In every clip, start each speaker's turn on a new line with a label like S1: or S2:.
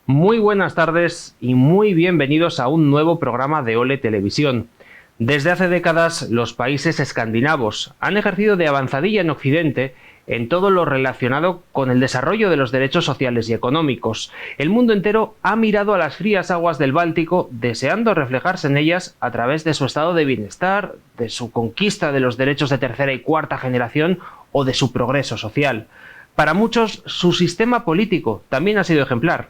S1: Muy buenas tardes y muy bienvenidos a un nuevo programa de Ole Televisión. Desde hace décadas, los países escandinavos han ejercido de avanzadilla en Occidente en todo lo relacionado con el desarrollo de los derechos sociales y económicos. El mundo entero ha mirado a las frías aguas del Báltico, deseando reflejarse en ellas a través de su estado de bienestar, de su conquista de los derechos de tercera y cuarta generación o de su progreso social. Para muchos, su sistema político también ha sido ejemplar.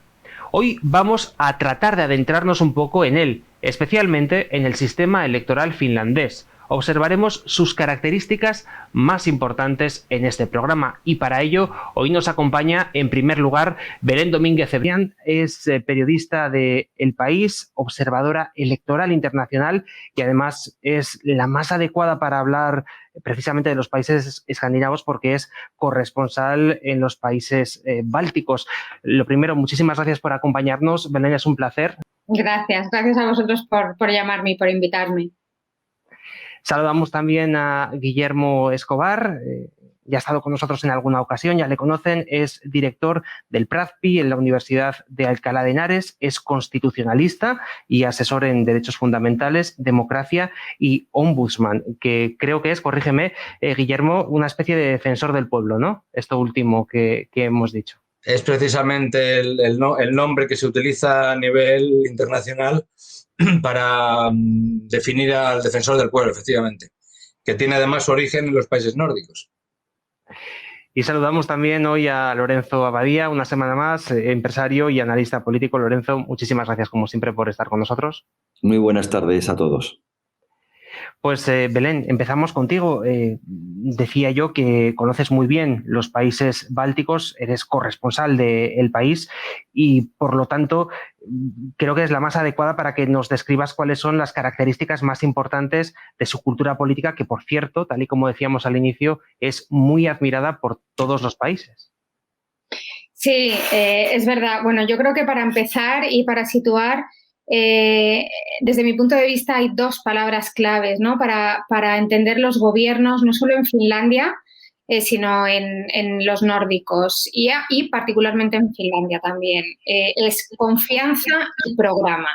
S1: Hoy vamos a tratar de adentrarnos un poco en él, especialmente en el sistema electoral finlandés. Observaremos sus características más importantes en este programa y para ello hoy nos acompaña en primer lugar Belén Domínguez Cebrián, es periodista de El País, observadora electoral internacional y además es la más adecuada para hablar precisamente de los países escandinavos porque es corresponsal en los países bálticos. Lo primero, muchísimas gracias por acompañarnos. Belén, es un placer.
S2: Gracias a vosotros por llamarme y por invitarme.
S1: Saludamos también a Guillermo Escobar, ya ha estado con nosotros en alguna ocasión, ya le conocen, es director del PRAZPI en la Universidad de Alcalá de Henares, es constitucionalista y asesor en derechos fundamentales, democracia y ombudsman, que creo que es, corrígeme, Guillermo, una especie de defensor del pueblo, ¿no? Esto último que hemos dicho.
S3: Es precisamente el nombre que se utiliza a nivel internacional para definir al defensor del pueblo, efectivamente, que tiene además su origen en los países nórdicos.
S1: Y saludamos también hoy a Lorenzo Abadía, una semana más, empresario y analista político. Lorenzo, muchísimas gracias como siempre por estar con nosotros.
S4: Muy buenas tardes a todos.
S1: Pues Belén, empezamos contigo. Decía yo que conoces muy bien los países bálticos, eres corresponsal del país y por lo tanto creo que es la más adecuada para que nos describas cuáles son las características más importantes de su cultura política, que por cierto, tal y como decíamos al inicio, es muy admirada por todos los países.
S2: Sí, es verdad. Bueno, yo creo que para empezar y para situar, desde mi punto de vista hay dos palabras claves, ¿no? Para entender los gobiernos, no solo en Finlandia, sino en los nórdicos y particularmente en Finlandia también. Es confianza y programa.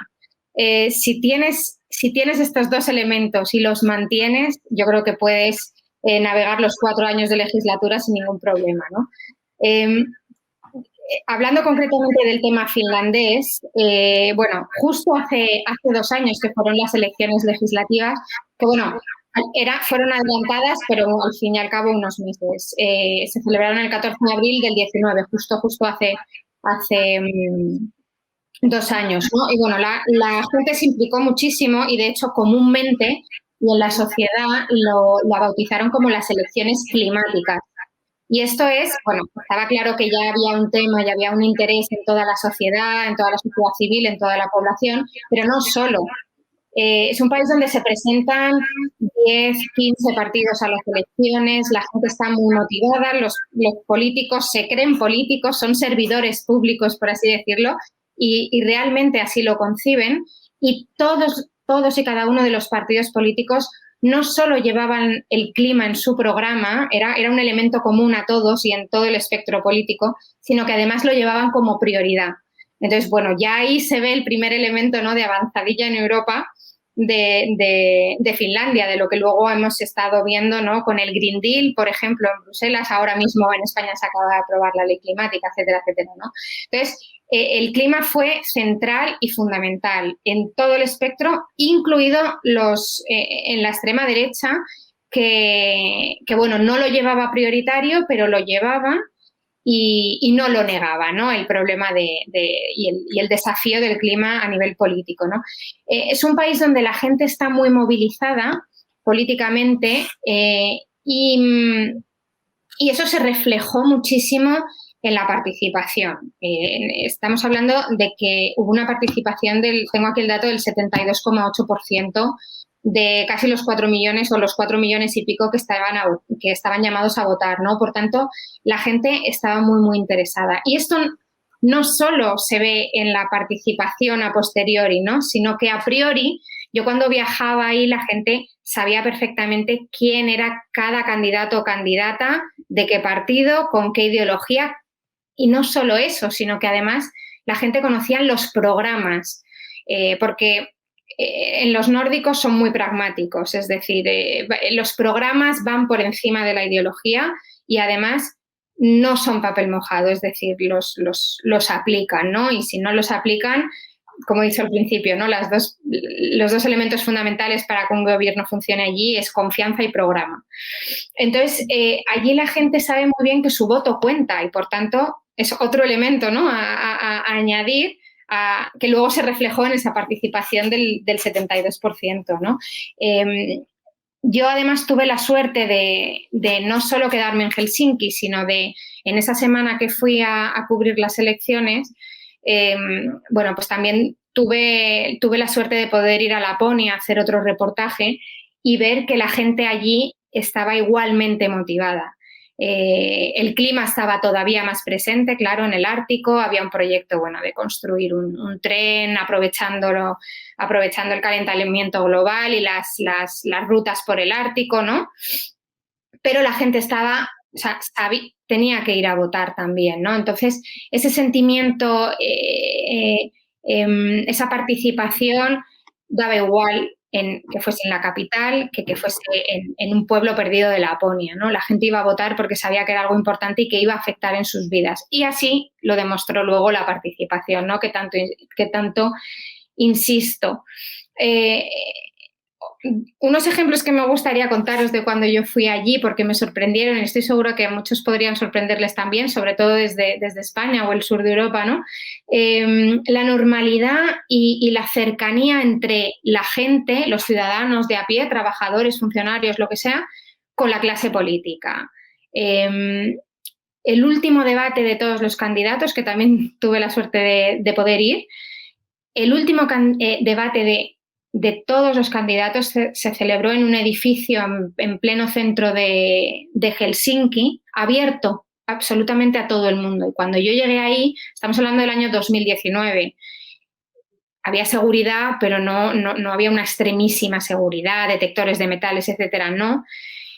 S2: Si tienes estos dos elementos y los mantienes, yo creo que puedes navegar los 4 años de legislatura sin ningún problema, ¿no? Hablando concretamente del tema finlandés, bueno, justo hace 2 años que fueron las elecciones legislativas, que bueno, fueron adelantadas, pero al fin y al cabo unos meses. Se celebraron el 14 de abril del 19, justo hace 2 años, ¿no? Y bueno, la gente se implicó muchísimo y de hecho comúnmente y en la sociedad la bautizaron como las elecciones climáticas. Y esto es, bueno, estaba claro que ya había un tema, ya había un interés en toda la sociedad, en toda la sociedad civil, en toda la población, pero no solo. Es un país donde se presentan 10, 15 partidos a las elecciones, la gente está muy motivada, los políticos se creen políticos, son servidores públicos, por así decirlo, y realmente así lo conciben. Y todos y cada uno de los partidos políticos no solo llevaban el clima en su programa, era un elemento común a todos y en todo el espectro político, sino que además lo llevaban como prioridad. Entonces, bueno, ya ahí se ve el primer elemento, ¿no?, de avanzadilla en Europa de Finlandia, de lo que luego hemos estado viendo, ¿no?, con el Green Deal, por ejemplo, en Bruselas, ahora mismo en España se acaba de aprobar la ley climática, etcétera, etcétera, ¿no? Entonces, el clima fue central y fundamental en todo el espectro, incluido en la extrema derecha, que bueno, no lo llevaba prioritario, pero lo llevaba y no lo negaba, ¿no?, el problema y el desafío del clima a nivel político, ¿no? Es un país donde la gente está muy movilizada políticamente y eso se reflejó muchísimo en la participación. Estamos hablando de que hubo una participación tengo aquí el dato, del 72,8% de casi los 4 millones o los 4 millones y pico que estaban llamados a votar, ¿no? Por tanto, la gente estaba muy, muy interesada. Y esto no solo se ve en la participación a posteriori, ¿no?, sino que a priori, yo cuando viajaba ahí, la gente sabía perfectamente quién era cada candidato o candidata, de qué partido, con qué ideología. Y no solo eso, sino que además la gente conocía los programas, porque en los nórdicos son muy pragmáticos, es decir, los programas van por encima de la ideología y además no son papel mojado, es decir, los aplican, ¿no? Y si no los aplican, como he dicho al principio, ¿no? Los dos elementos fundamentales para que un gobierno funcione allí es confianza y programa. Entonces, allí la gente sabe muy bien que su voto cuenta y, por tanto, es otro elemento, ¿no? a añadir, que luego se reflejó en esa participación del 72%, ¿no? Yo además tuve la suerte de no solo quedarme en Helsinki, sino de en esa semana que fui a cubrir las elecciones, bueno, pues también tuve la suerte de poder ir a Laponia a hacer otro reportaje y ver que la gente allí estaba igualmente motivada. El clima estaba todavía más presente, claro, en el Ártico. Había un proyecto, bueno, de construir un tren aprovechando el calentamiento global y las rutas por el Ártico, ¿no? Pero la gente tenía que ir a votar también, ¿no? Entonces, ese sentimiento, esa participación daba igual que fuese en la capital que fuese en un pueblo perdido de Laponia, ¿no? La gente iba a votar porque sabía que era algo importante y que iba a afectar en sus vidas. Y así lo demostró luego la participación, ¿no? Que tanto insisto. Unos ejemplos que me gustaría contaros de cuando yo fui allí, porque me sorprendieron y estoy segura que a muchos podrían sorprenderles también, sobre todo desde España o el sur de Europa, ¿no? La normalidad y la cercanía entre la gente, los ciudadanos de a pie, trabajadores, funcionarios, lo que sea, con la clase política. El último debate de todos los candidatos, que también tuve la suerte de poder ir, el último debate de todos los candidatos se celebró en un edificio en pleno centro de Helsinki, abierto absolutamente a todo el mundo. Y cuando yo llegué ahí, estamos hablando del año 2019, había seguridad, pero no había una extremísima seguridad, detectores de metales, etcétera, no.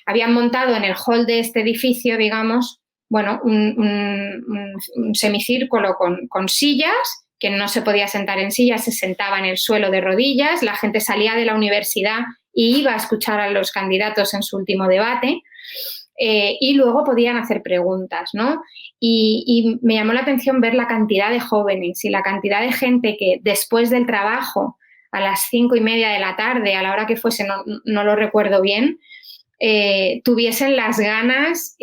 S2: Habían montado en el hall de este edificio, digamos, bueno, un semicírculo con sillas. Quien no se podía sentar en sillas se sentaba en el suelo de rodillas. La gente salía de la universidad y iba a escuchar a los candidatos en su último debate, y luego podían hacer preguntas, ¿no? Y me llamó la atención ver la cantidad de jóvenes y la cantidad de gente que después del trabajo, a las 5:30 de la tarde, a la hora que fuese, no lo recuerdo bien, tuviesen las ganas,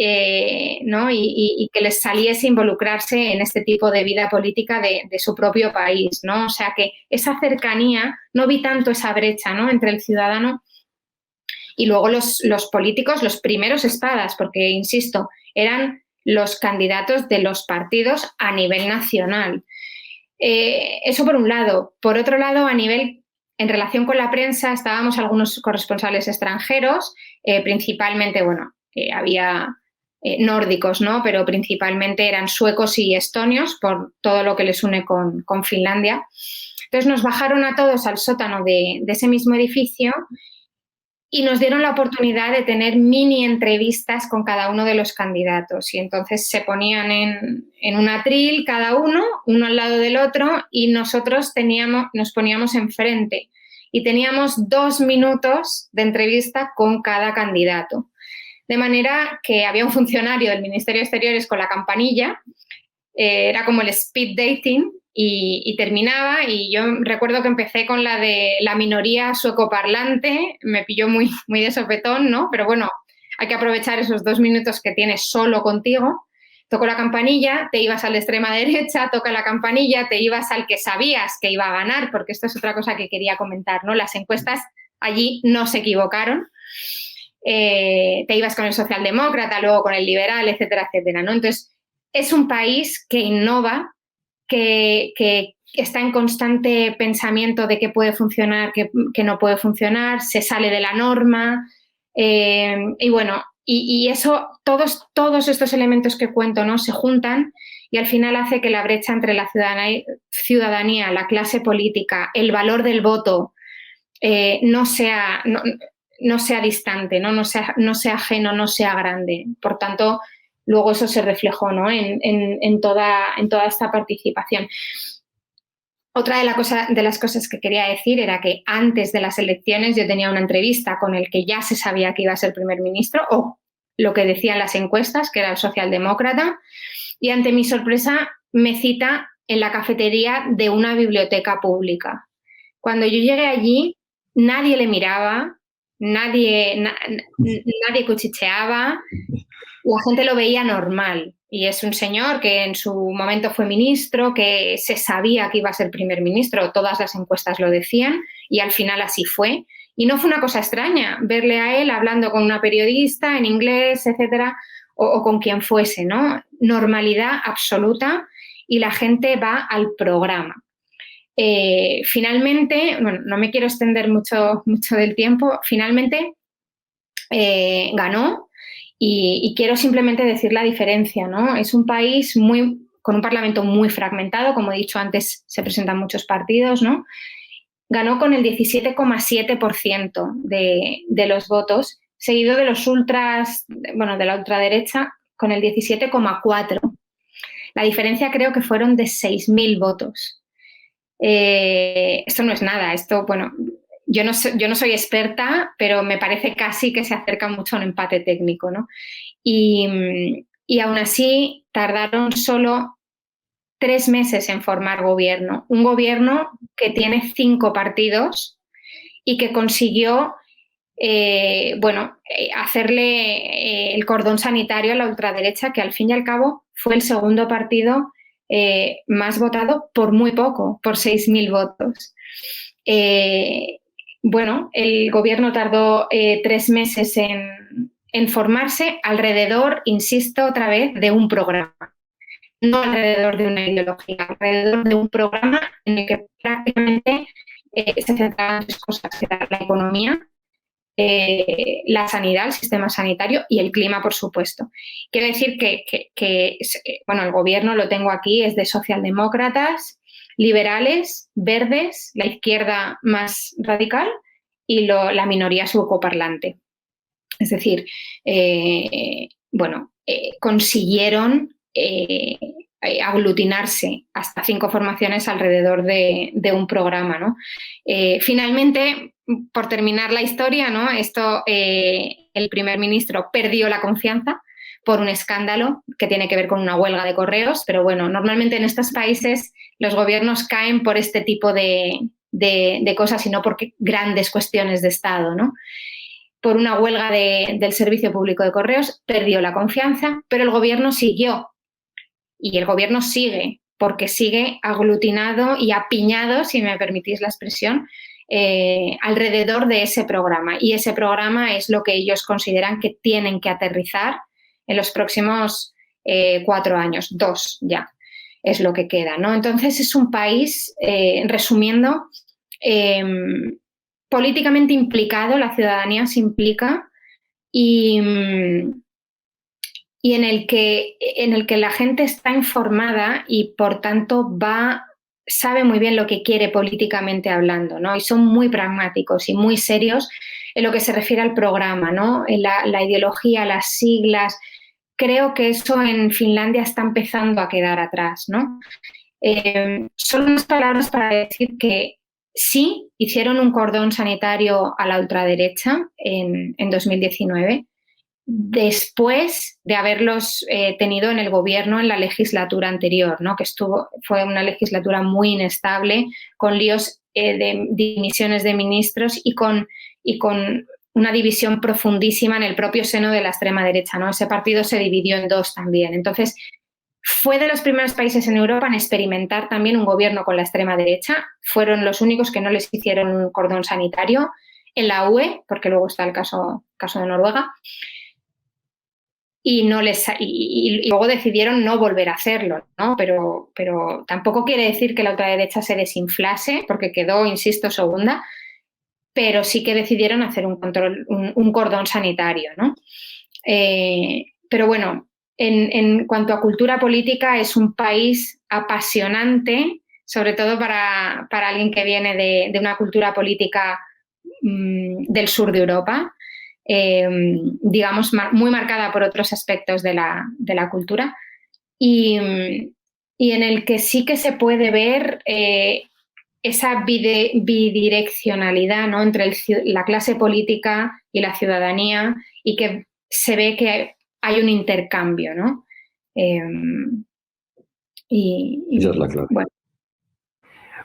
S2: ¿no? y que les saliese involucrarse en este tipo de vida política de su propio país, ¿no? O sea que esa cercanía, no vi tanto esa brecha, ¿no? Entre el ciudadano y luego los políticos, los primeros espadas, porque, insisto, eran los candidatos de los partidos a nivel nacional. Eso por un lado. Por otro lado, en relación con la prensa, estábamos algunos corresponsales extranjeros, principalmente, bueno, había nórdicos, ¿no? Pero principalmente eran suecos y estonios por todo lo que les une con Finlandia. Entonces nos bajaron a todos al sótano de ese mismo edificio y nos dieron la oportunidad de tener mini entrevistas con cada uno de los candidatos. Y entonces se ponían en un atril cada uno al lado del otro, y nosotros nos poníamos enfrente. Y teníamos 2 minutos de entrevista con cada candidato. De manera que había un funcionario del Ministerio de Exteriores con la campanilla, era como el speed dating, y terminaba, y yo recuerdo que empecé con la de la minoría suecoparlante, me pilló muy, muy de sopetón, ¿no? Pero bueno, hay que aprovechar esos 2 minutos que tienes solo contigo. Tocó la campanilla, te ibas a la extrema derecha, toca la campanilla, te ibas al que sabías que iba a ganar, porque esto es otra cosa que quería comentar, ¿no? Las encuestas allí no se equivocaron. Te ibas con el socialdemócrata, luego con el liberal, etcétera, etcétera, ¿no? Entonces, es un país que innova, que está en constante pensamiento de qué puede funcionar, qué no puede funcionar, se sale de la norma, y bueno, y eso, todos estos elementos que cuento, ¿no? Se juntan y al final hace que la brecha entre la ciudadanía, la clase política, el valor del voto, no sea distante, ¿no? No sea ajeno, no sea grande. Por tanto, luego eso se reflejó, ¿no? en toda esta participación. Otra de las cosas que quería decir era que antes de las elecciones yo tenía una entrevista con el que ya se sabía que iba a ser primer ministro, o lo que decían las encuestas, que era el socialdemócrata, y ante mi sorpresa me cita en la cafetería de una biblioteca pública. Cuando yo llegué allí, nadie le miraba, nadie cuchicheaba, la gente lo veía normal. Y es un señor que en su momento fue ministro, que se sabía que iba a ser primer ministro, todas las encuestas lo decían, y al final así fue. Y no fue una cosa extraña verle a él hablando con una periodista en inglés, etcétera, o con quien fuese, ¿no? Normalidad absoluta, y la gente va al programa. Finalmente, bueno, no me quiero extender mucho del tiempo, finalmente ganó. Y quiero simplemente decir la diferencia, ¿no? Es un país con un parlamento muy fragmentado, como he dicho antes, se presentan muchos partidos, ¿no? Ganó con el 17,7% de los votos, seguido de los ultras, bueno, de la ultraderecha, con el 17,4%. La diferencia creo que fueron de 6.000 votos. Esto no es nada, esto, bueno, yo no soy experta, pero me parece casi que se acerca mucho a un empate técnico, ¿no? Y aún así tardaron solo 3 meses en formar gobierno. Un gobierno que tiene 5 partidos y que consiguió hacerle el cordón sanitario a la ultraderecha, que al fin y al cabo fue el segundo partido más votado por muy poco, por 6.000 votos. El gobierno tardó 3 meses en formarse alrededor, insisto otra vez, de un programa. No alrededor de una ideología, alrededor de un programa en el que prácticamente se centraban 3 cosas, que era la economía, la sanidad, el sistema sanitario y el clima, por supuesto. Quiero decir que el gobierno, lo tengo aquí, es de socialdemócratas, liberales, verdes, la izquierda más radical y la minoría subocoparlante. Es decir, consiguieron aglutinarse hasta 5 formaciones alrededor de un programa, ¿no? Finalmente, por terminar la historia, ¿no? El primer ministro perdió la confianza por un escándalo que tiene que ver con una huelga de correos, pero bueno, normalmente en estos países los gobiernos caen por este tipo de cosas y no por grandes cuestiones de Estado, ¿no? Por una huelga del Servicio Público de Correos, perdió la confianza, pero el gobierno siguió. Y el gobierno sigue, porque sigue aglutinado y apiñado, si me permitís la expresión, alrededor de ese programa. Y ese programa es lo que ellos consideran que tienen que aterrizar en los próximos 4 años, 2 ya, es lo que queda, ¿no? Entonces es un país, resumiendo, políticamente implicado, la ciudadanía se implica y en el que la gente está informada y, por tanto, sabe muy bien lo que quiere políticamente hablando, ¿no? Y son muy pragmáticos y muy serios en lo que se refiere al programa, ¿no? En la ideología, las siglas. Creo que eso en Finlandia está empezando a quedar atrás, ¿no? Son unas palabras para decir que sí, hicieron un cordón sanitario a la ultraderecha en 2019, después de haberlos tenido en el gobierno en la legislatura anterior, ¿no? Que fue una legislatura muy inestable, con líos de dimisiones de ministros y con una división profundísima en el propio seno de la extrema derecha, ¿no? Ese partido se dividió en 2 también. Entonces, fue de los primeros países en Europa en experimentar también un gobierno con la extrema derecha. Fueron los únicos que no les hicieron un cordón sanitario. En la UE, porque luego está el caso de Noruega, y luego decidieron no volver a hacerlo, ¿no? Pero tampoco quiere decir que la ultraderecha se desinflase, porque quedó, insisto, segunda, pero sí que decidieron hacer un cordón sanitario, ¿no? Pero bueno, en cuanto a cultura política, es un país apasionante, sobre todo para alguien que viene de una cultura política del sur de Europa, digamos, muy marcada por otros aspectos de la cultura, y en el que sí que se puede ver esa bidireccionalidad, ¿no?, entre la clase política y la ciudadanía, y que se ve que hay un intercambio, ¿no?
S4: Esa es la clave.
S2: Bueno.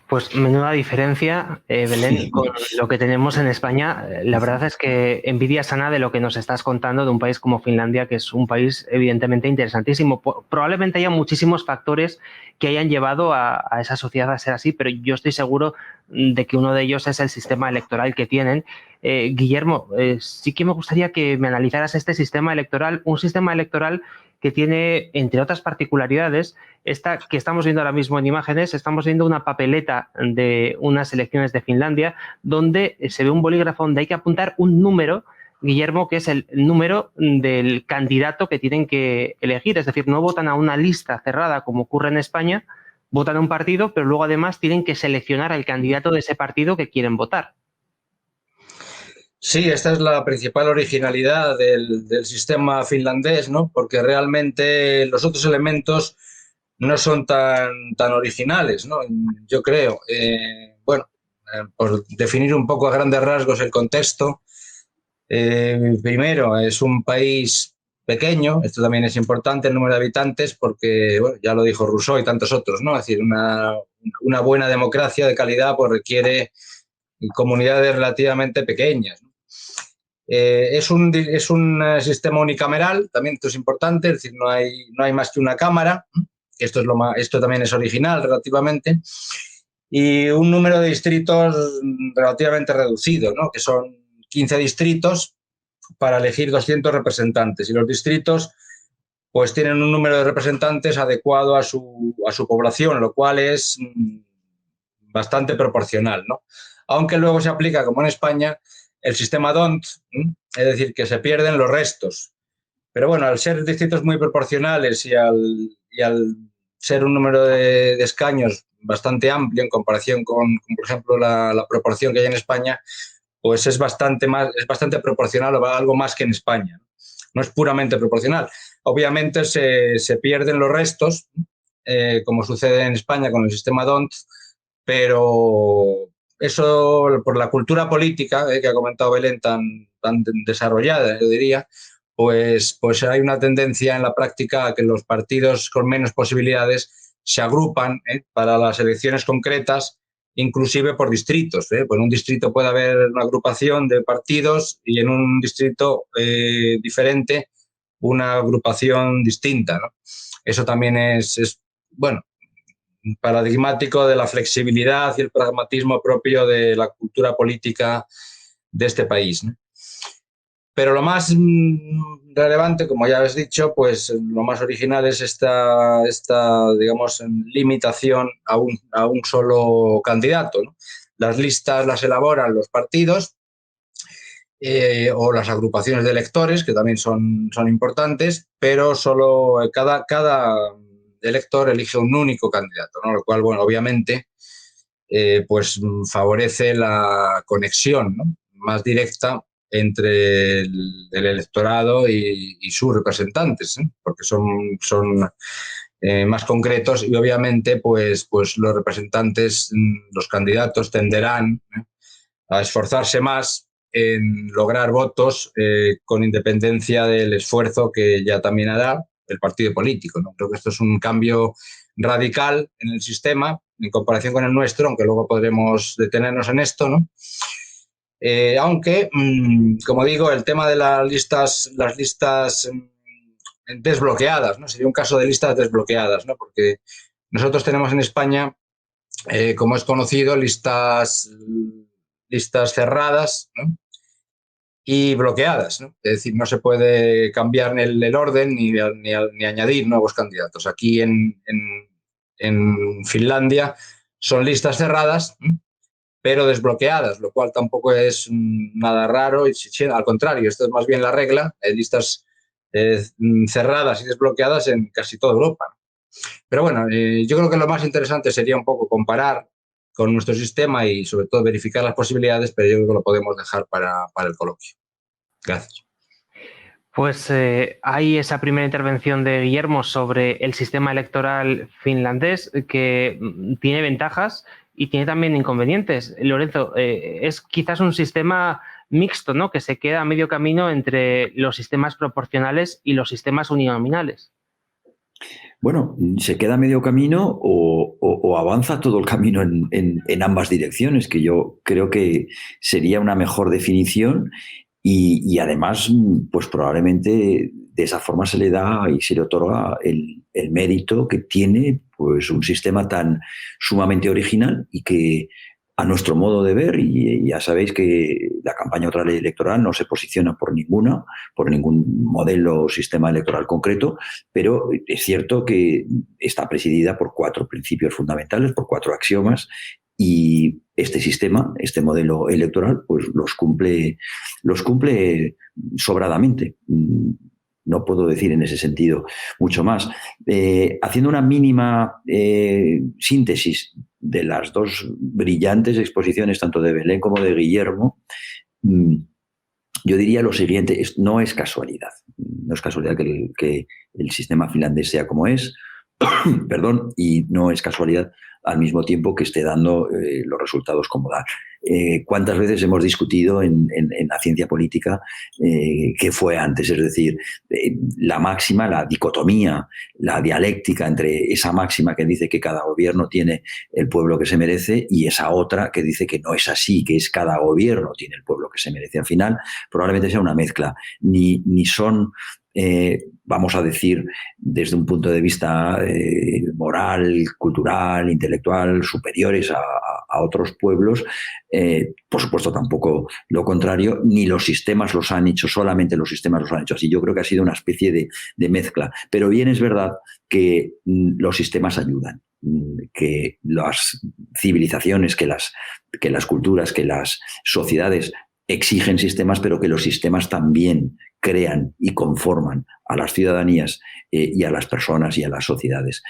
S1: Pues menuda diferencia, Belén, con lo que tenemos en España. La verdad es que envidia sana de lo que nos estás contando de un país como Finlandia, que es un país evidentemente interesantísimo. Probablemente haya muchísimos factores que hayan llevado a esa sociedad a ser así, pero yo estoy seguro de que uno de ellos es el sistema electoral que tienen. Guillermo, sí que me gustaría que me analizaras este sistema electoral, un sistema electoral que tiene, entre otras particularidades, esta que estamos viendo ahora mismo en imágenes. Estamos viendo una papeleta de unas elecciones de Finlandia donde se ve un bolígrafo donde hay que apuntar un número, Guillermo, que es el número del candidato que tienen que elegir. Es decir, no votan a una lista cerrada como ocurre en España, votan a un partido, pero luego además tienen que seleccionar al candidato de ese partido que quieren votar.
S3: Sí, esta es la principal originalidad del sistema finlandés, ¿no? Porque realmente los otros elementos no son tan originales, ¿no? Yo creo. Por definir un poco a grandes rasgos el contexto, primero, es un país pequeño. Esto también es importante, el número de habitantes, porque, bueno, ya lo dijo Rousseau y tantos otros, ¿no? Es decir, una buena democracia de calidad pues requiere comunidades relativamente pequeñas, ¿no? Es un sistema unicameral, también esto es importante, es decir, no hay más que una cámara. Esto también es original relativamente, y un número de distritos relativamente reducido, ¿no?, que son 15 distritos para elegir 200 representantes, y los distritos pues tienen un número de representantes adecuado a su población, lo cual es bastante proporcional, ¿no? Aunque luego se aplica, como en España, el sistema DONT, es decir, que se pierden los restos. Pero bueno, al ser distritos muy proporcionales y al ser un número de escaños bastante amplio en comparación con, por ejemplo, la proporción que hay en España, pues es bastante proporcional, o algo más que en España. No es puramente proporcional. Obviamente se pierden los restos, como sucede en España con el sistema DONT, pero eso, por la cultura política que ha comentado Belén, tan desarrollada, yo diría, pues hay una tendencia en la práctica a que los partidos con menos posibilidades se agrupan para las elecciones concretas, inclusive por distritos. Pues en un distrito puede haber una agrupación de partidos y en un distrito diferente una agrupación distinta, ¿no? Eso también es bueno, paradigmático de la flexibilidad y el pragmatismo propio de la cultura política de este país, ¿no? Pero lo más relevante, como ya has dicho, pues lo más original es esta digamos, limitación a un solo candidato, ¿no? Las listas las elaboran los partidos o las agrupaciones de electores, que también son importantes, pero solo cada elector elige un único candidato, ¿no? Lo cual, bueno, obviamente, pues favorece la conexión, ¿no?, más directa entre el electorado y sus representantes, ¿eh? Porque son más concretos, y obviamente pues los representantes, los candidatos tenderán a esforzarse más en lograr votos con independencia del esfuerzo que ya también hará el partido político, ¿no? Creo que esto es un cambio radical en el sistema en comparación con el nuestro, aunque luego podremos detenernos en esto, ¿no? Aunque, como digo, el tema de las listas desbloqueadas, ¿no?, sería un caso de listas desbloqueadas, ¿no? Porque nosotros tenemos en España, como es conocido, listas cerradas, ¿no?, y bloqueadas, ¿no? Es decir, no se puede cambiar el orden ni añadir nuevos candidatos. Aquí en Finlandia son listas cerradas, pero desbloqueadas, lo cual tampoco es nada raro, y al contrario, esto es más bien la regla. Hay listas cerradas y desbloqueadas en casi toda Europa. Pero bueno, yo creo que lo más interesante sería un poco comparar con nuestro sistema y sobre todo verificar las posibilidades, pero yo creo que lo podemos dejar para el coloquio. Gracias.
S1: Pues hay esa primera intervención de Guillermo sobre el sistema electoral finlandés que tiene ventajas y tiene también inconvenientes. Lorenzo, es quizás un sistema mixto, ¿no?, que se queda a medio camino entre los sistemas proporcionales y los sistemas uninominales.
S4: Bueno, se queda a medio camino o avanza todo el camino en ambas direcciones, que yo creo que sería una mejor definición y además, pues probablemente de esa forma se le da y se le otorga el mérito que tiene pues un sistema tan sumamente original y que a nuestro modo de ver, y ya sabéis que la campaña otra ley electoral no se posiciona por ningún modelo o sistema electoral concreto, pero es cierto que está presidida por 4 principios fundamentales, por 4 axiomas, y este sistema, este modelo electoral, pues los cumple sobradamente. No puedo decir en ese sentido mucho más. Haciendo una mínima síntesis de las 2 brillantes exposiciones, tanto de Belén como de Guillermo, yo diría lo siguiente: no es casualidad. No es casualidad que el sistema finlandés sea como es, perdón, y no es casualidad al mismo tiempo que esté dando los resultados como da. ¿Cuántas veces hemos discutido en la ciencia política qué fue antes? Es decir, la máxima, la dicotomía, la dialéctica entre esa máxima que dice que cada gobierno tiene el pueblo que se merece y esa otra que dice que no es así, que es cada gobierno tiene el pueblo que se merece. Al final, probablemente sea una mezcla. Ni son... vamos a decir, desde un punto de vista moral, cultural, intelectual, superiores a otros pueblos. Por supuesto, tampoco lo contrario, ni los sistemas los han hecho, solamente los sistemas los han hecho así. Yo creo que ha sido una especie de mezcla. Pero bien es verdad que los sistemas ayudan, que las civilizaciones, que las culturas, que las sociedades exigen sistemas, pero que los sistemas también crean y conforman a las ciudadanías y a las personas y a las sociedades.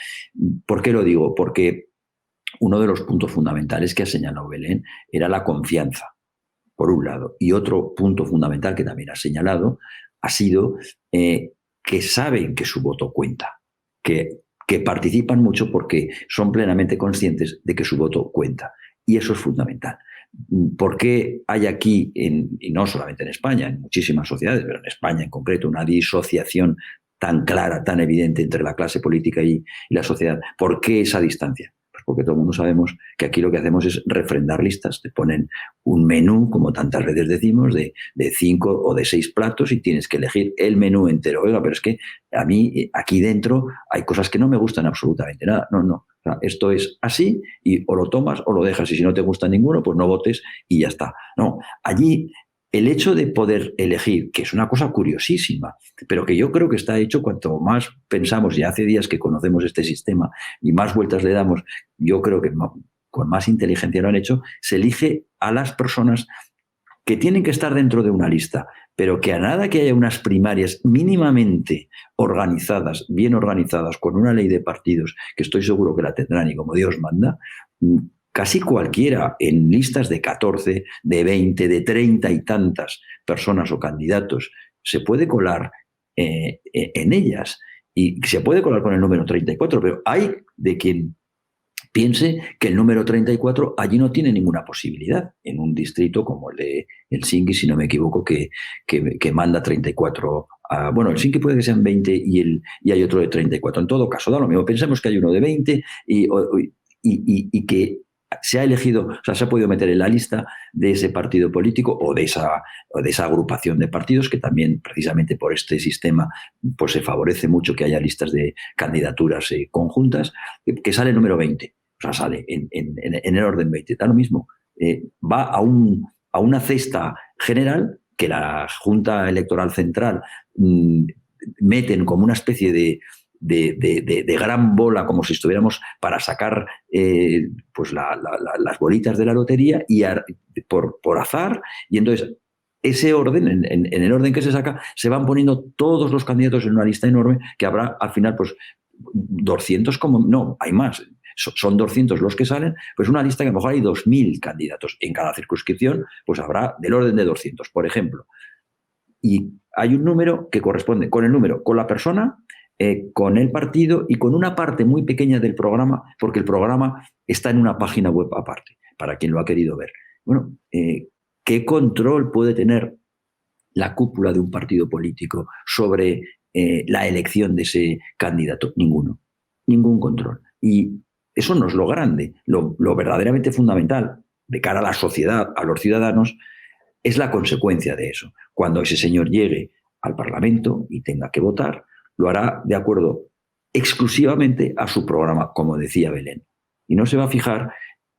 S4: ¿Por qué lo digo? Porque uno de los puntos fundamentales que ha señalado Belén era la confianza, por un lado. Y otro punto fundamental que también ha señalado ha sido que saben que su voto cuenta, que participan mucho porque son plenamente conscientes de que su voto cuenta. Y eso es fundamental. ¿Por qué hay aquí, y no solamente en España, en muchísimas sociedades, pero en España en concreto, una disociación tan clara, tan evidente entre la clase política y la sociedad? ¿Por qué esa distancia? Pues porque todo el mundo sabemos que aquí lo que hacemos es refrendar listas. Te ponen un menú, como tantas veces decimos, de 5 o de 6 platos y tienes que elegir el menú entero. Oiga, pero es que a mí aquí dentro hay cosas que no me gustan absolutamente nada. No. O sea, esto es así y o lo tomas o lo dejas, y si no te gusta ninguno, pues no votes y ya está. No, allí el hecho de poder elegir, que es una cosa curiosísima, pero que yo creo que está hecho cuanto más pensamos, y hace días que conocemos este sistema y más vueltas le damos, yo creo que con más inteligencia lo han hecho, se elige a las personas que tienen que estar dentro de una lista, pero que a nada que haya unas primarias mínimamente organizadas, bien organizadas, con una ley de partidos, que estoy seguro que la tendrán y como Dios manda, casi cualquiera en listas de 14, de 20, de 30 y tantas personas o candidatos se puede colar en ellas, y se puede colar con el número 34, pero hay de quien piense que el número 34 allí no tiene ninguna posibilidad, en un distrito como el de Helsinki, si no me equivoco, que manda 34. Bueno, Helsinki puede que sean 20 y hay otro de 34. En todo caso, da lo mismo. Pensemos que hay uno de 20 y que se ha elegido, o sea, se ha podido meter en la lista de ese partido político o de esa agrupación de partidos, que también, precisamente por este sistema, pues se favorece mucho que haya listas de candidaturas conjuntas, que sale el número 20. O sea, sale en el orden 20. Da lo mismo. Va a una cesta general que la Junta Electoral Central meten como una especie de gran bola, como si estuviéramos para sacar pues las bolitas de la lotería y por azar, y entonces ese orden, en el orden que se saca, se van poniendo todos los candidatos en una lista enorme que habrá al final pues 200, no, hay más. Son 200 los que salen, pues una lista que a lo mejor hay 2.000 candidatos. En cada circunscripción pues habrá del orden de 200, por ejemplo. Y hay un número que corresponde con el número, con la persona, con el partido y con una parte muy pequeña del programa, porque el programa está en una página web aparte, para quien lo ha querido ver. Bueno, ¿qué control puede tener la cúpula de un partido político sobre la elección de ese candidato? Ninguno. Ningún control. Y eso no es lo grande. Lo verdaderamente fundamental de cara a la sociedad, a los ciudadanos, es la consecuencia de eso. Cuando ese señor llegue al Parlamento y tenga que votar, lo hará de acuerdo exclusivamente a su programa, como decía Belén. Y no se va a fijar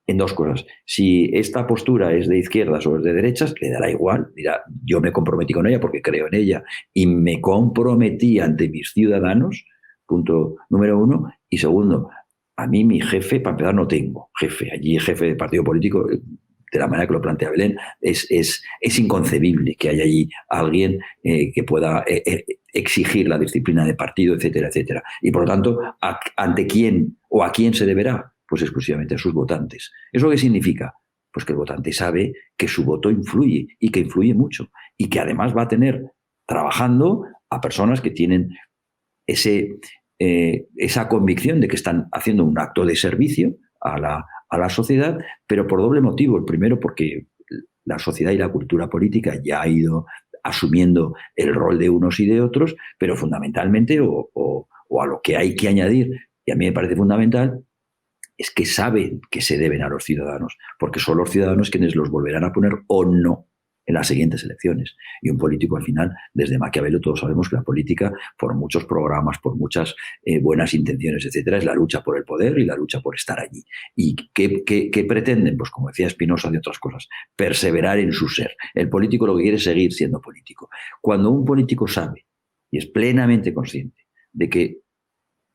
S4: en dos cosas. Si esta postura es de izquierdas o es de derechas, le dará igual. Dirá, yo me comprometí con ella porque creo en ella y me comprometí ante mis ciudadanos, punto número uno. Y segundo, a mí mi jefe, para empezar, no tengo jefe. Allí jefe de partido político, de la manera que lo plantea Belén, es inconcebible que haya allí alguien que pueda exigir la disciplina de partido, etcétera, etcétera. Y por lo tanto, ¿ante quién o a quién se deberá? Pues exclusivamente a sus votantes. ¿Eso qué significa? Pues que el votante sabe que su voto influye y que influye mucho y que además va a tener trabajando a personas que tienen esa convicción de que están haciendo un acto de servicio a la sociedad, pero por doble motivo. El primero, porque la sociedad y la cultura política ya ha ido asumiendo el rol de unos y de otros, pero fundamentalmente, o a lo que hay que añadir, y a mí me parece fundamental, es que saben que se deben a los ciudadanos, porque son los ciudadanos quienes los volverán a poner o no en las siguientes elecciones. Y un político, al final, desde Maquiavelo todos sabemos que la política, por muchos programas, por muchas buenas intenciones, etcétera, es la lucha por el poder y la lucha por estar allí. ¿Y qué pretenden? Pues como decía Spinoza de otras cosas, perseverar en su ser. El político lo que quiere es seguir siendo político. Cuando un político sabe y es plenamente consciente de que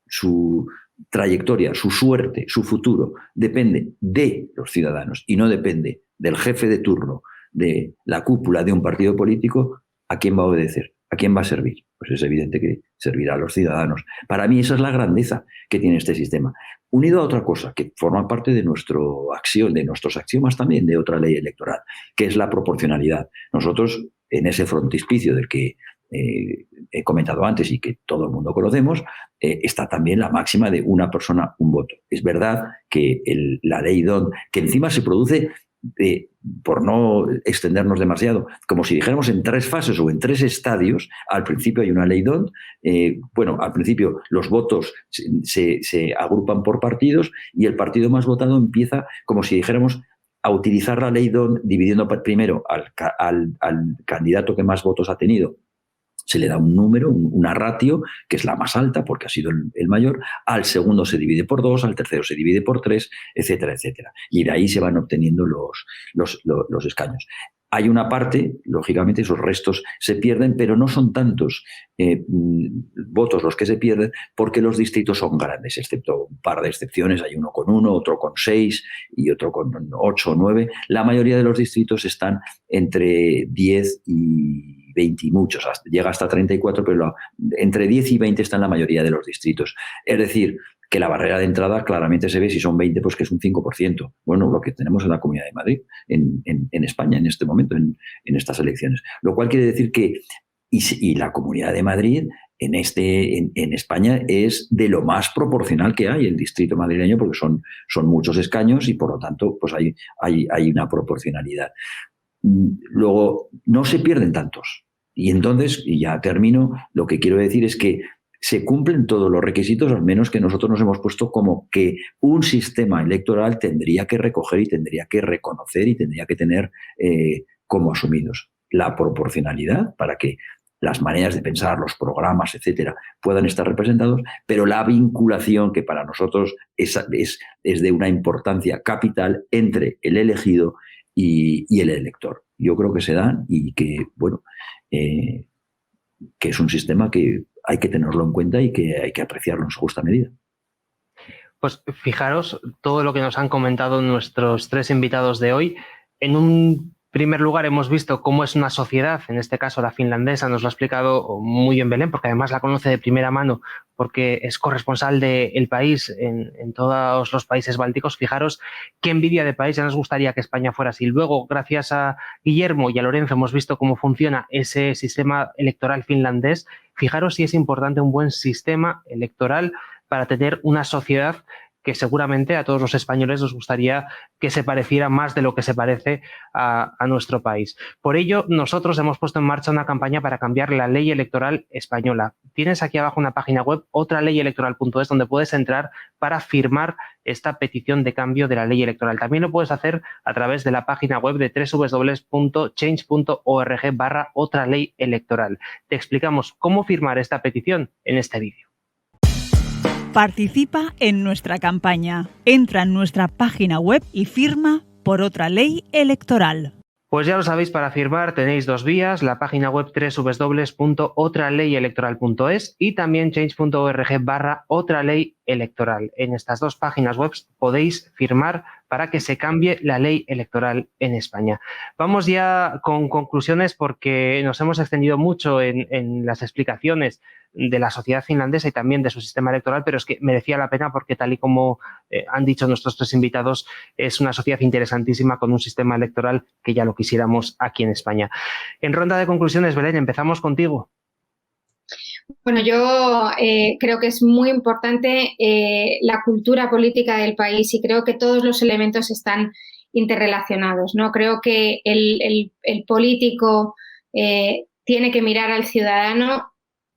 S4: su trayectoria, su suerte, su futuro depende de los ciudadanos y no depende del jefe de turno, de la cúpula de un partido político, ¿a quién va a obedecer? ¿A quién va a servir? Pues es evidente que servirá a los ciudadanos. Para mí esa es la grandeza que tiene este sistema. Unido a otra cosa que forma parte de nuestros axiomas también, de otra ley electoral, que es la proporcionalidad. Nosotros, en ese frontispicio del que he comentado antes y que todo el mundo conocemos, está también la máxima de una persona, un voto. Es verdad que la ley DONT, que encima se produce, por no extendernos demasiado, como si dijéramos en 3 fases o en 3 estadios. Al principio hay una ley DONT, al principio los votos se agrupan por partidos y el partido más votado empieza, como si dijéramos, a utilizar la ley DONT dividiendo primero al candidato que más votos ha tenido. Se le da un número, una ratio, que es la más alta porque ha sido el mayor, al segundo se divide por 2, al tercero se divide por 3, etcétera, etcétera. Y de ahí se van obteniendo los escaños. Hay una parte, lógicamente, esos restos se pierden, pero no son tantos votos los que se pierden porque los distritos son grandes, excepto un par de excepciones. Hay uno con 1, otro con 6 y otro con 8 o 9. La mayoría de los distritos están entre 10 y 20 y muchos, llega hasta 34, pero entre 10 y 20 están la mayoría de los distritos. Es decir, que la barrera de entrada claramente se ve, si son 20, pues que es un 5%. Bueno, lo que tenemos en la Comunidad de Madrid, en España, en este momento, en estas elecciones. Lo cual quiere decir que, y la Comunidad de Madrid en España es de lo más proporcional que hay, el distrito madrileño, porque son muchos escaños y por lo tanto pues hay una proporcionalidad. Luego, no se pierden tantos. Y entonces, y ya termino, lo que quiero decir es que se cumplen todos los requisitos, al menos que nosotros nos hemos puesto como que un sistema electoral tendría que recoger y tendría que reconocer y tendría que tener como asumidos. La proporcionalidad para que las maneras de pensar, los programas, etcétera, puedan estar representados, pero la vinculación, que para nosotros es de una importancia capital entre el elegido y el elector. Yo creo que se dan y que, bueno, que es un sistema que hay que tenerlo en cuenta y que hay que apreciarlo en su justa medida.
S1: Pues fijaros todo lo que nos han comentado nuestros 3 invitados de hoy en un primer lugar, hemos visto cómo es una sociedad, en este caso la finlandesa, nos lo ha explicado muy bien Belén, porque además la conoce de primera mano, porque es corresponsal del país en todos los países bálticos. Fijaros qué envidia de país, ya nos gustaría que España fuera así. Luego, gracias a Guillermo y a Lorenzo, hemos visto cómo funciona ese sistema electoral finlandés. Fijaros si es importante un buen sistema electoral para tener una sociedad que seguramente a todos los españoles nos gustaría que se pareciera más de lo que se parece a nuestro país. Por ello, nosotros hemos puesto en marcha una campaña para cambiar la ley electoral española. Tienes aquí abajo una página web, otraleyelectoral.es, donde puedes entrar para firmar esta petición de cambio de la ley electoral. También lo puedes hacer a través de la página web de www.change.org/otraleyelectoral. Te explicamos cómo firmar esta petición en este vídeo.
S5: Participa en nuestra campaña. Entra en nuestra página web y firma por otra ley electoral.
S1: Pues ya lo sabéis, para firmar tenéis dos vías, la página web www.otraleyelectoral.es y también change.org/otraleyelectoral. En estas dos páginas web podéis firmar para que se cambie la ley electoral en España. Vamos ya con conclusiones, porque nos hemos extendido mucho en las explicaciones de la sociedad finlandesa y también de su sistema electoral, pero es que merecía la pena porque, tal y como han dicho nuestros tres invitados, es una sociedad interesantísima con un sistema electoral que ya lo quisiéramos aquí en España. En ronda de conclusiones, Belén, empezamos contigo.
S2: Bueno, yo creo que es muy importante la cultura política del país, y creo que todos los elementos están interrelacionados, ¿no? Creo que el político tiene que mirar al ciudadano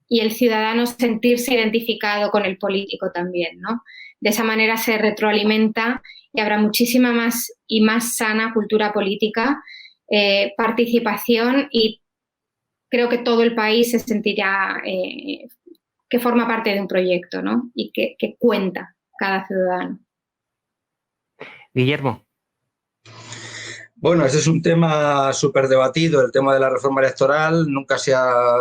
S2: y el ciudadano sentirse identificado con el político también, ¿no? De esa manera se retroalimenta y habrá muchísima más y más sana cultura política, participación, y creo que todo el país se sentirá que forma parte de un proyecto, ¿no? Y que cuenta cada ciudadano.
S1: Guillermo.
S3: Bueno, ese es un tema súper debatido, el tema de la reforma electoral. Nunca se ha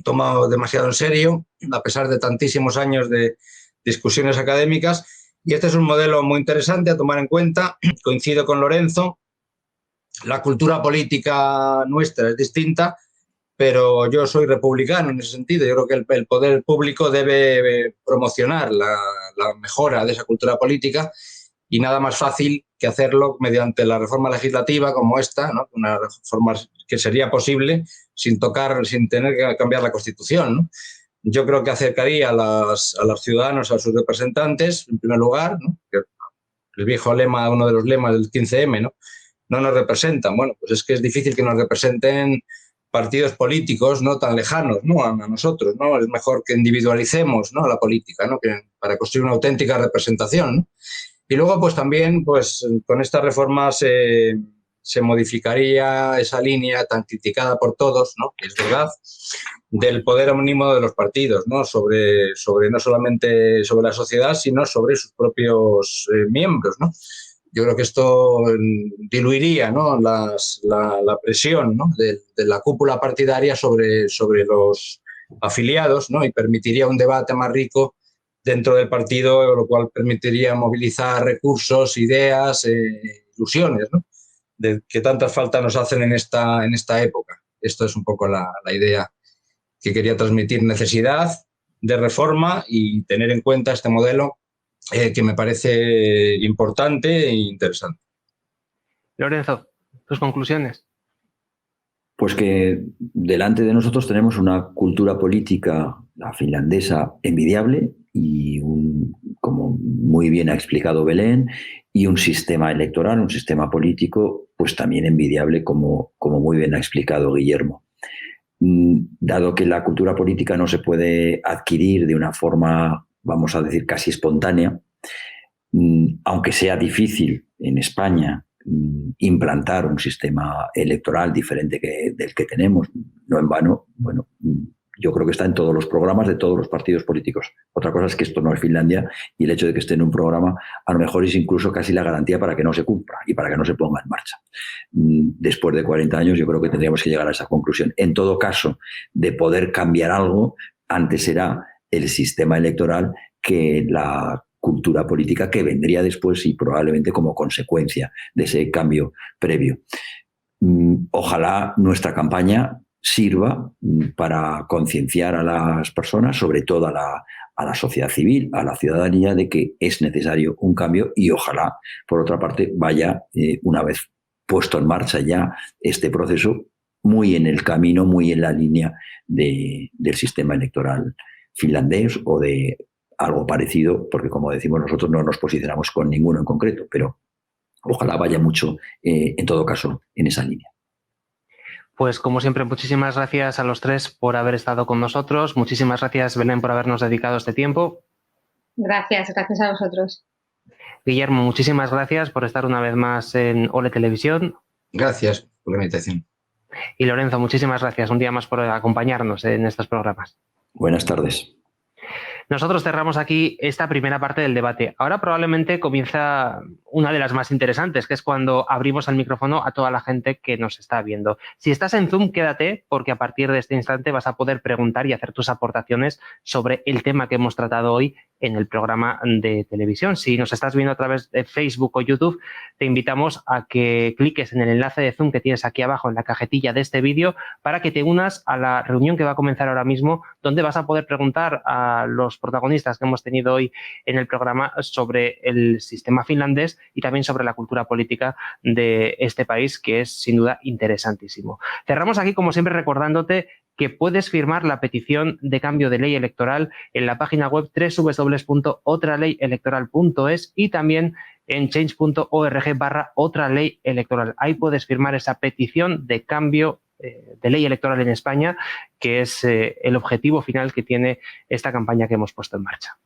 S3: tomado demasiado en serio, a pesar de tantísimos años de discusiones académicas. Y este es un modelo muy interesante a tomar en cuenta. Coincido con Lorenzo, la cultura política nuestra es distinta, pero yo soy republicano en ese sentido. Yo creo que el poder público debe promocionar la mejora de esa cultura política, y nada más fácil que hacerlo mediante la reforma legislativa como esta, ¿no? Una reforma que sería posible sin tener que cambiar la Constitución, ¿no? Yo creo que acercaría a los ciudadanos a sus representantes, en primer lugar, ¿no? El viejo lema, uno de los lemas del 15M, ¿no? No nos representan. Bueno, pues es que es difícil que nos representen partidos políticos no tan lejanos, ¿no? a nosotros, ¿no? Es mejor que individualicemos, ¿no? La política, ¿no? Para construir una auténtica representación, ¿no? Y luego, pues también, pues con esta reforma se modificaría esa línea tan criticada por todos, ¿no? Que es verdad, del poder omnímodo de los partidos, ¿no? Sobre no solamente sobre la sociedad, sino sobre sus propios miembros, ¿no? Yo creo que esto diluiría, ¿no? la presión, ¿no? de la cúpula partidaria sobre los afiliados, ¿no? Y permitiría un debate más rico dentro del partido, lo cual permitiría movilizar recursos, ideas, ilusiones, ¿no? Que tantas falta nos hacen en esta época. Esto es un poco la idea que quería transmitir: necesidad de reforma y tener en cuenta este modelo que me parece importante e interesante.
S1: Lorenzo, tus conclusiones.
S4: Pues que delante de nosotros tenemos una cultura política, la finlandesa, envidiable, y como muy bien ha explicado Belén, y un sistema electoral, un sistema político, pues también envidiable, como muy bien ha explicado Guillermo. Dado que la cultura política no se puede adquirir de una forma, vamos a decir, casi espontánea, aunque sea difícil en España implantar un sistema electoral diferente del que tenemos, no en vano, bueno, yo creo que está en todos los programas de todos los partidos políticos. Otra cosa es que esto no es Finlandia, y el hecho de que esté en un programa a lo mejor es incluso casi la garantía para que no se cumpla y para que no se ponga en marcha. Después de 40 años yo creo que tendríamos que llegar a esa conclusión. En todo caso, de poder cambiar algo, antes será el sistema electoral que la cultura política que vendría después y probablemente como consecuencia de ese cambio previo. Ojalá nuestra campaña sirva para concienciar a las personas, sobre todo a la sociedad civil, a la ciudadanía, de que es necesario un cambio y ojalá, por otra parte, vaya, una vez puesto en marcha ya este proceso, muy en el camino, muy en la línea del sistema electoral finlandés o de algo parecido, porque como decimos nosotros no nos posicionamos con ninguno en concreto, pero ojalá vaya mucho, en todo caso, en esa línea.
S1: Pues como siempre, muchísimas gracias a los tres por haber estado con nosotros. Muchísimas gracias, Belén, por habernos dedicado este tiempo.
S2: Gracias a vosotros.
S1: Guillermo, muchísimas gracias por estar una vez más en Ole Televisión.
S3: Gracias por la invitación.
S1: Y Lorenzo, muchísimas gracias un día más por acompañarnos en estos programas.
S4: Buenas tardes.
S1: Nosotros cerramos aquí esta primera parte del debate. Ahora probablemente comienza una de las más interesantes, que es cuando abrimos el micrófono a toda la gente que nos está viendo. Si estás en Zoom, quédate, porque a partir de este instante vas a poder preguntar y hacer tus aportaciones sobre el tema que hemos tratado hoy en el programa de televisión. Si nos estás viendo a través de Facebook o YouTube, te invitamos a que cliques en el enlace de Zoom que tienes aquí abajo en la cajetilla de este vídeo para que te unas a la reunión que va a comenzar ahora mismo, donde vas a poder preguntar a los protagonistas que hemos tenido hoy en el programa sobre el sistema finlandés y también sobre la cultura política de este país, que es sin duda interesantísimo. Cerramos aquí, como siempre, recordándote que puedes firmar la petición de cambio de ley electoral en la página web www.otraleyelectoral.es y también en change.org/otraleyelectoral. Ahí puedes firmar esa petición de cambio de ley electoral en España, que es el objetivo final que tiene esta campaña que hemos puesto en marcha.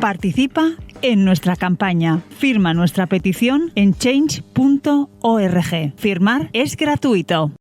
S5: Participa en nuestra campaña. Firma nuestra petición en change.org. Firmar es gratuito.